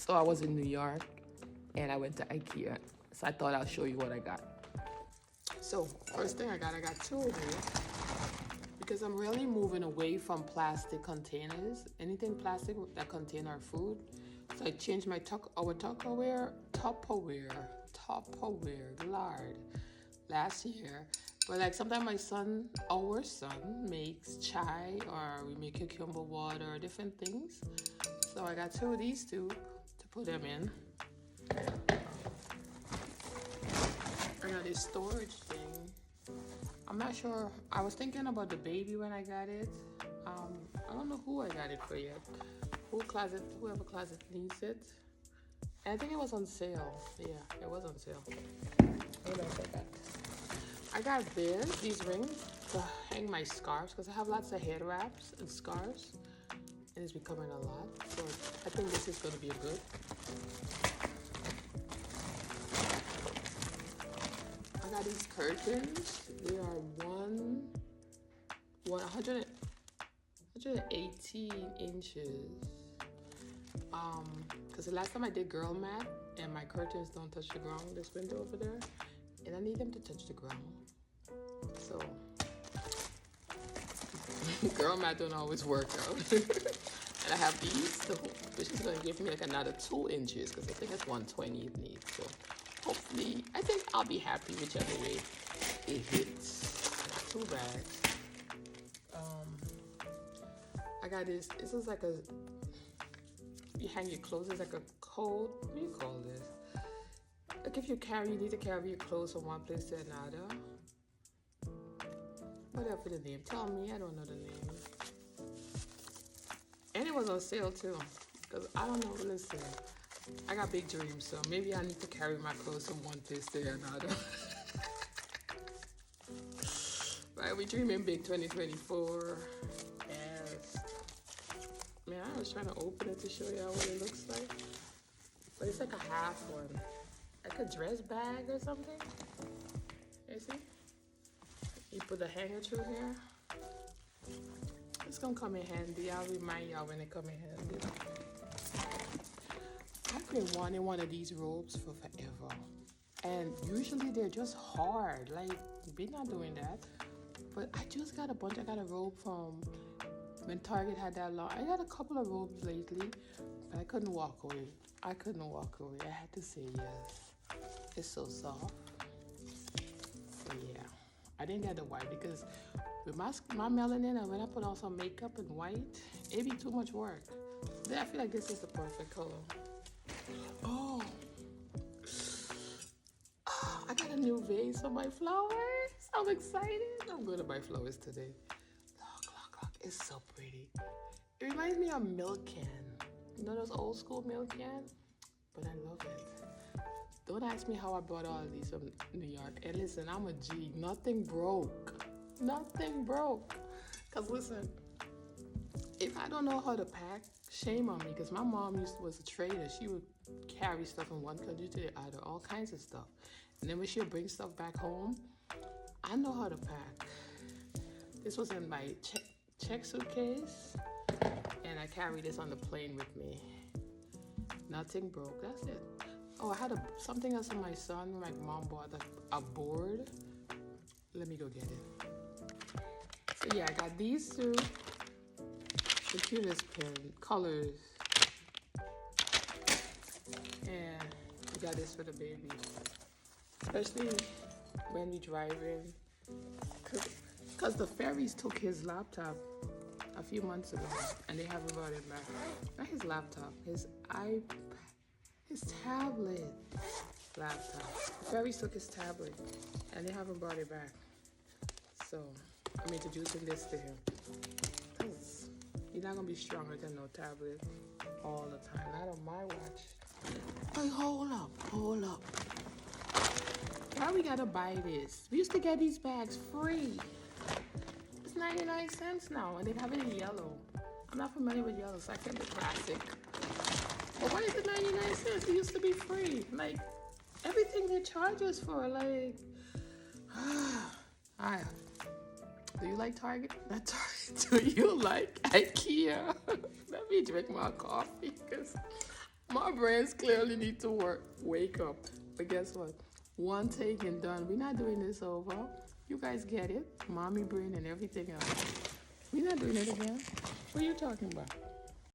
So I was in New York and I went to Ikea. So I thought I'll show you what I got. So first thing I got two of these because I'm really moving away from plastic containers. Anything plastic that contain our food. So I changed my Tupperware, Lord, last year. But like sometimes our son makes chai or we make cucumber water or different things. So I got two of these two to put them in. I got this storage thing. I'm not sure. I was thinking about the baby when I got it. I don't know who I got it for yet. Whoever closet needs it. And I think it was on sale. Yeah, it was on sale. What else I got? I got these rings to hang my scarves because I have lots of head wraps and scarves. And it's becoming a lot. So I think this is going to be good. I got these curtains. They are 118 inches. Because the last time I did girl math and my curtains don't touch the ground, this window over there, and I need them to touch the ground. So girl math don't always work out. And I have these, which is going to give me like another 2 inches because I think it's 120 it needs. So hopefully, I think I'll be happy whichever way it hits. 2 bags. I got this. This is like you hang your clothes. It's like a coat. What do you call this? Like if you need to carry your clothes from one place to another. Whatever the name. Tell me. I don't know the name. And it was on sale too. Because I don't know. Listen. I got big dreams, so maybe I need to carry my clothes from one place to another. Right, we dreaming big 2024. Yes. Man, I was trying to open it to show y'all what it looks like. But it's like a half one. Like a dress bag or something. You see? You put the hanger through here. It's gonna come in handy. I'll remind y'all when it come in handy. I've been wanting one of these robes for forever. And usually they're just hard. Like, we're not doing that. But I just got a bunch. I got a robe from when Target had that long. I got a couple of robes lately, but I couldn't walk away. I had to say yes. It's so soft. So yeah. I didn't get the white because with my melanin and when I put on some makeup and white, it'd be too much work. Then I feel like this is the perfect color. Oh, I got a new vase for my flowers. I'm excited. I'm going to buy flowers today. Look. It's so pretty. It reminds me of milk can. You know those old school milk cans? But I love it. Don't ask me how I bought all of these from New York. And listen, I'm a G. Nothing broke. Because listen, if I don't know how to pack, shame on me. Because my mom was a trader. She would carry stuff from one country to the other, all kinds of stuff. And then when she would bring stuff back home, I know how to pack. This was in my check suitcase. And I carried this on the plane with me. Nothing broke. That's it. Oh, I had something else for my son. My mom bought a board. Let me go get it. So yeah, I got these two. The cutest colors. And we got this for the baby. Especially when we drive in. Because the fairies took his laptop a few months ago. And they haven't brought it back. Not his laptop. His tablet. Laptop. The fairies took his tablet. And they haven't brought it back. So I'm introducing this to him. Because he's not going to be stronger than no tablet all the time. Not on my watch. Hey, hold up. Why we gotta buy this? We used to get these bags free. It's 99 cents now, and they have it in yellow. I'm not familiar with yellow, so I can't do classic. But why is it 99 cents? It used to be free. Like, everything they charge us for, like... Do you like Target? Not Target. Do you like Ikea? Let me drink my coffee, because My brains clearly need to work. Wake up. But guess what? One take and done. We're not doing this over. You guys get it. Mommy brain and everything else. We're not doing it again. What are you talking about?